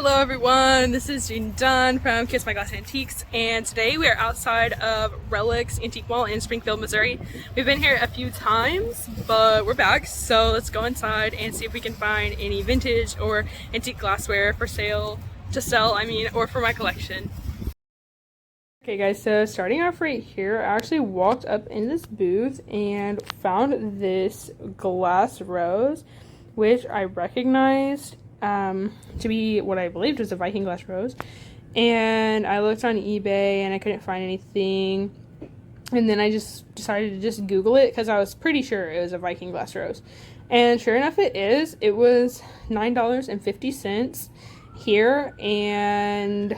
Hello everyone, this is Jean Dunn from Kiss My Glass Antiques, and today we are outside of Relics Antique Mall in Springfield, Missouri. We've been here a few times, but we're back, so let's go inside and see if we can find any vintage or antique glassware for sale, or for my collection. Okay guys, so starting off right here, I actually walked up in this booth and found this glass rose, which I recognized to be what I believed was a Viking glass rose. And I looked on eBay and I couldn't find anything. And then I just decided to just Google it because I was pretty sure it was a Viking glass rose. And sure enough it is. It was $9.50 here, and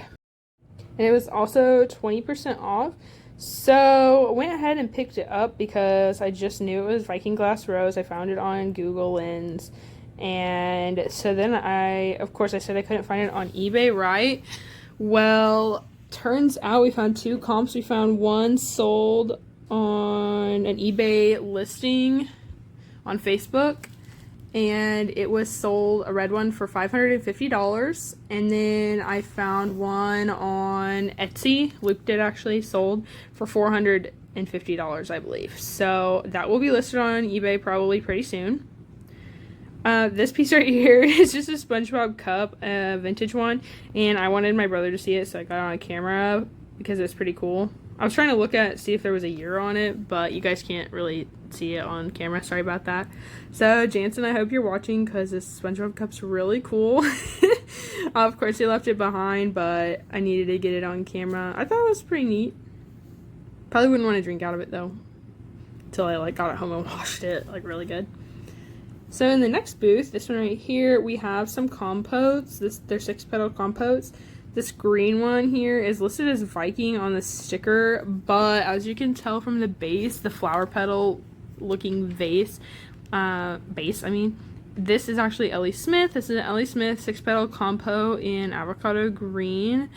it was also 20% off. So I went ahead and picked it up because I just knew it was Viking glass rose. I found it on Google Lens. And so then I said I couldn't find it on eBay, right? Well, turns out we found two comps. We found one sold on an eBay listing on Facebook, and it was sold, a red one, for $550. And then I found one on Etsy, looped it actually, sold for $450, I believe. So that will be listed on eBay probably pretty soon. This piece right here is just a SpongeBob cup, a vintage one, and I wanted my brother to see it, so I got it on camera because it's pretty cool. I was trying to see if there was a year on it, but you guys can't really see it on camera. Sorry about that. So, Jansen, I hope you're watching because this SpongeBob cup's really cool. Of course, he left it behind, but I needed to get it on camera. I thought it was pretty neat. Probably wouldn't want to drink out of it, though, until I, got it home and washed it, really good. So in the next booth, this one right here, we have some compotes. They're 6-petal compotes. This green one here is listed as Viking on the sticker, but as you can tell from the base, the flower petal looking this is actually Ellie Smith. This is an Ellie Smith 6-petal compo in avocado green.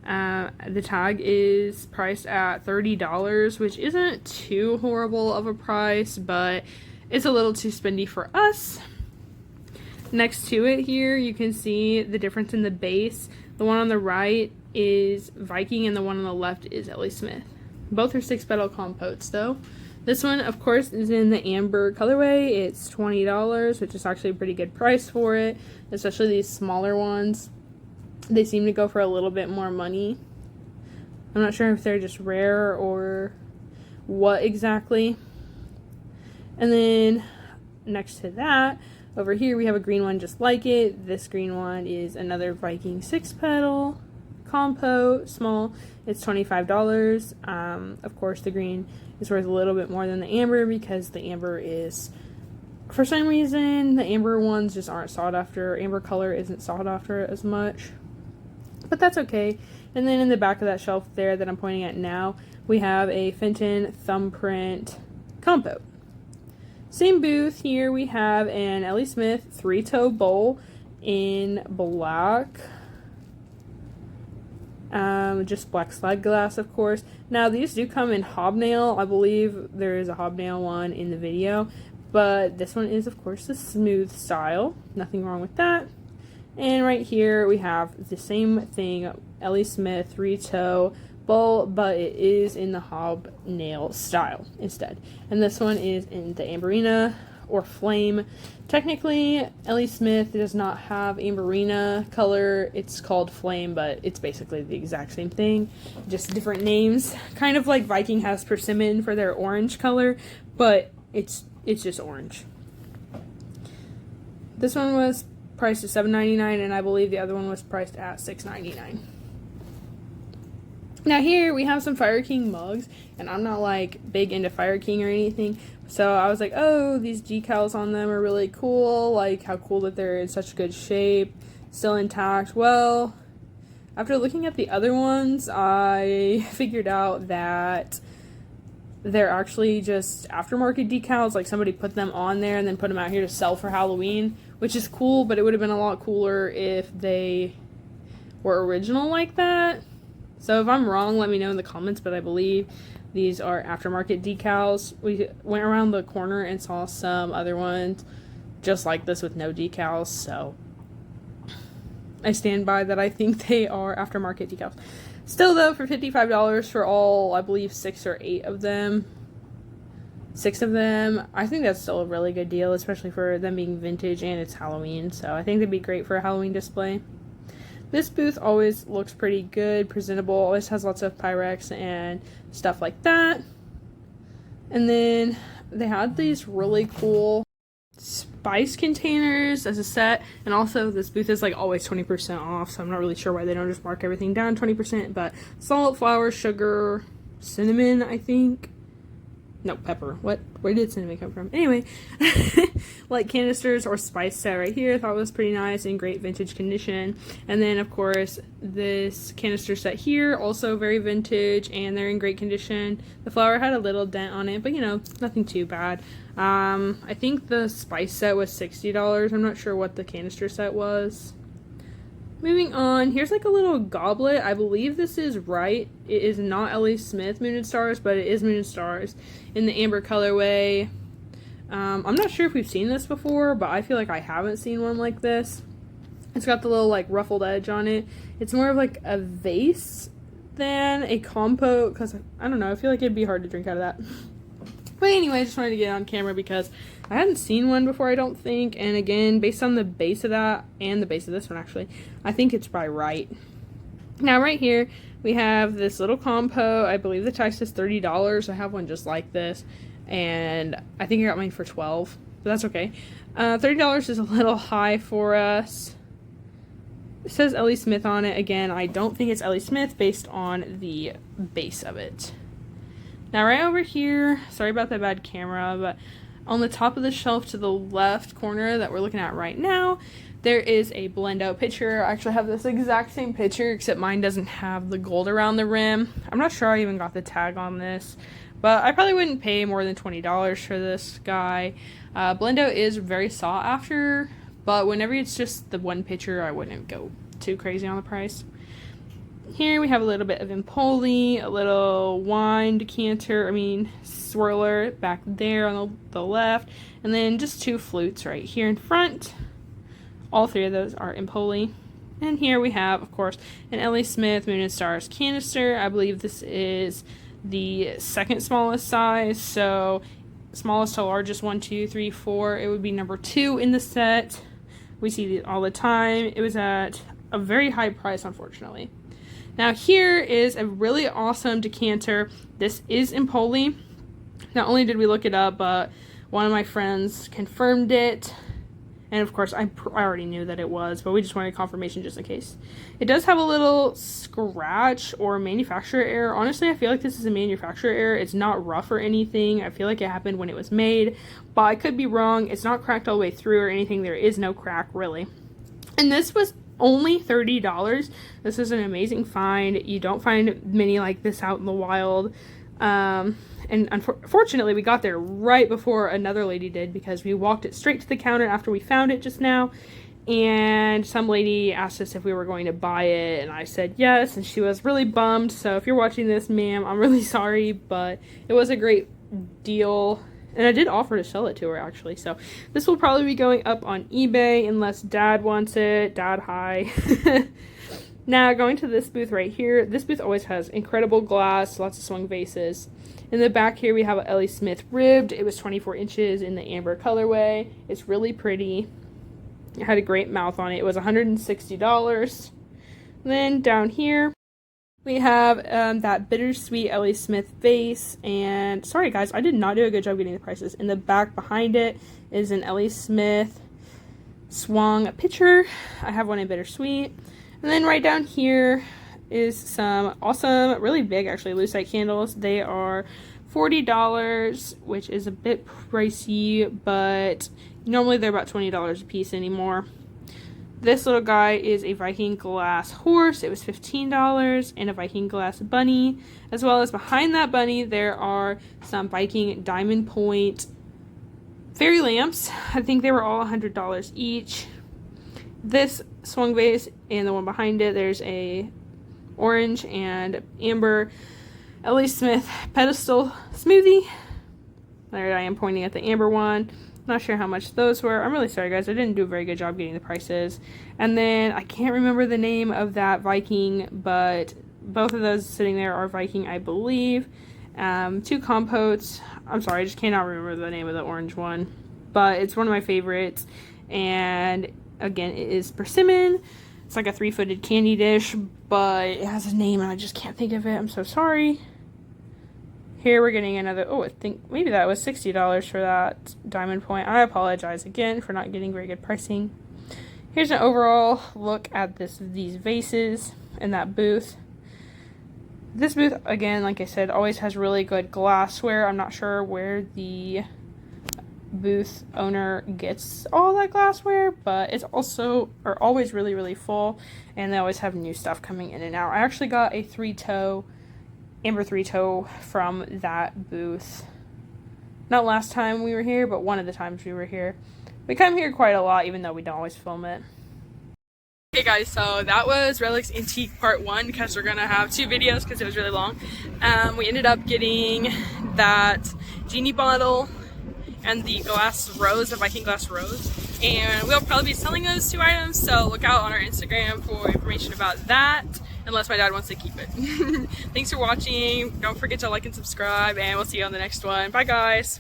The tag is priced at $30, which isn't too horrible of a price, but it's a little too spendy for us. Next to it here, you can see the difference in the base. The one on the right is Viking and the one on the left is Ellie Smith. Both are 6-petal compotes though. This one, of course, is in the amber colorway. It's $20, which is actually a pretty good price for it, especially these smaller ones. They seem to go for a little bit more money. I'm not sure if they're just rare or what exactly. And then next to that, over here we have a green one just like it. This green one is another Viking 6-petal compo, small. It's $25. Of course, the green is worth a little bit more than the amber because the amber is, for some reason, the amber ones just aren't sought after. Amber color isn't sought after as much, but that's okay. And then in the back of that shelf there that I'm pointing at now, we have a Fenton thumbprint compo. Same booth here, we have an Ellie Smith 3-toe bowl in black. Just black slide glass, of course. Now, these do come in hobnail. I believe there is a hobnail one in the video. But this one is, of course, the smooth style. Nothing wrong with that. And right here, we have the same thing, Ellie Smith 3-toe bowl, but it is in the hobnail style instead. And this one is in the Amberina or Flame. Technically, Ellie Smith does not have Amberina color. It's called Flame, but it's basically the exact same thing, just different names. Kind of like Viking has persimmon for their orange color, but it's just orange. This one was priced at $7.99, and I believe the other one was priced at $6.99. Now here we have some Fire King mugs, and I'm not big into Fire King or anything, so I was like, oh, these decals on them are really cool, how cool that they're in such good shape, still intact. Well, after looking at the other ones, I figured out that they're actually just aftermarket decals, somebody put them on there and then put them out here to sell for Halloween, which is cool, but it would have been a lot cooler if they were original like that. So if I'm wrong, let me know in the comments, but I believe these are aftermarket decals. We went around the corner and saw some other ones just like this with no decals, so I stand by that. I think they are aftermarket decals. Still though, for $55 for all, I believe 6 or 8 of them, 6 of them, I think that's still a really good deal, especially for them being vintage and it's Halloween, so I think they'd be great for a Halloween display. This booth always looks pretty good, presentable, always has lots of Pyrex and stuff like that. And then they had these really cool spice containers as a set, and also this booth is like always 20% off, so I'm not really sure why they don't just mark everything down 20%, but salt, flour, sugar, cinnamon, I think. No, pepper. What? Where did cinnamon come from? Anyway, like canisters or spice set right here. I thought was pretty nice, in great vintage condition. And then, of course, this canister set here, also very vintage, and they're in great condition. The flour had a little dent on it, but, you know, nothing too bad. I think the spice set was $60. I'm not sure what the canister set was. Moving on, here's like a little goblet. I believe this is right. It is not Ellie Smith Moon and Stars, but it is Moon and Stars in the amber colorway. I'm not sure if we've seen this before, but I feel like I haven't seen one like this. It's got the little like ruffled edge on it. It's more of like a vase than a compote, because I don't know, I feel like it'd be hard to drink out of that. But anyway, I just wanted to get it on camera because I hadn't seen one before, I don't think. And again, based on the base of that and the base of this one, actually, I think it's probably right. Now, right here, we have this little compo. I believe the tag says $30. I have one just like this, and I think I got mine for $12, but that's okay. $30 is a little high for us. It says Ellie Smith on it. Again, I don't think it's Ellie Smith based on the base of it. Now, right over here, sorry about that bad camera, but on the top of the shelf to the left corner that we're looking at right now, there is a blend out pitcher. I actually have this exact same pitcher, except mine doesn't have the gold around the rim. I'm not sure I even got the tag on this, but I probably wouldn't pay more than $20 for this guy. Blend out is very sought after, but whenever it's just the one pitcher, I wouldn't go too crazy on the price. Here we have a little bit of Empoli, a little wine decanter, swirler back there on the left, and then just 2 flutes right here in front. All 3 of those are Empoli. And here we have, of course, an Ellie Smith Moon and Stars canister. I believe this is the second smallest size, so smallest to largest, 1, 2, 3, 4. It would be number 2 in the set. We see these all the time. It was at a very high price, unfortunately. Now here is a really awesome decanter. This is Empoli. Not only did we look it up, but one of my friends confirmed it. And of course, I already knew that it was, but we just wanted confirmation just in case. It does have a little scratch or manufacturer error. Honestly, I feel like this is a manufacturer error. It's not rough or anything. I feel like it happened when it was made, but I could be wrong. It's not cracked all the way through or anything. There is no crack, really. And this was only $30. This is an amazing find. You don't find many like this out in the wild. And unfortunately, we got there right before another lady did, because we walked it straight to the counter after we found it just now. And some lady asked us if we were going to buy it, and I said yes, and she was really bummed. So if you're watching this, ma'am, I'm really sorry, but it was a great deal. And I did offer to sell it to her, actually. So this will probably be going up on eBay unless Dad wants it. Dad, hi. Now, going to this booth right here. This booth always has incredible glass, lots of swung vases. In the back here, we have an Ellie Smith ribbed. It was 24 inches in the amber colorway. It's really pretty. It had a great mouth on it. It was $160. Then down here, we have that bittersweet Ellie Smith vase. And sorry guys, I did not do a good job getting the prices. In the back behind it is an Ellie Smith swung pitcher. I have one in bittersweet. And then right down here is some awesome, really big actually, lucite candles. They are $40, which is a bit pricey, but normally they're about $20 a piece anymore. This little guy is a Viking glass horse. It was $15, and a Viking glass bunny. As well as behind that bunny, there are some Viking diamond point fairy lamps. I think they were all $100 each. This swung vase and the one behind it, there's a orange and amber Ellie Smith pedestal smoothie. There I am pointing at the amber one. Not sure how much those were. I'm really sorry, guys. I didn't do a very good job getting the prices. And then I can't remember the name of that Viking, but both of those sitting there are Viking, I believe. 2 compotes. I'm sorry, I just cannot remember the name of the orange one, but it's one of my favorites. And again, it is persimmon. It's like a 3-footed candy dish, but it has a name and I just can't think of it. I'm so sorry. Here we're getting another, oh, I think maybe that was $60 for that diamond point. I apologize again for not getting very good pricing. Here's an overall look at these vases in that booth. This booth, again, like I said, always has really good glassware. I'm not sure where the booth owner gets all that glassware, but it's also always really, really full, and they always have new stuff coming in and out. I actually got a 3-toe, amber 3-toe from that booth. Not last time we were here, but one of the times we were here. We come here quite a lot, even though we don't always film it. Okay guys, so that was Relics Antique Part 1 because we're going to have 2 videos because it was really long. We ended up getting that genie bottle and the glass rose, the Viking glass rose. And we'll probably be selling those 2 items, so look out on our Instagram for information about that, unless my dad wants to keep it. Thanks for watching. Don't forget to like and subscribe, and we'll see you on the next one. Bye guys!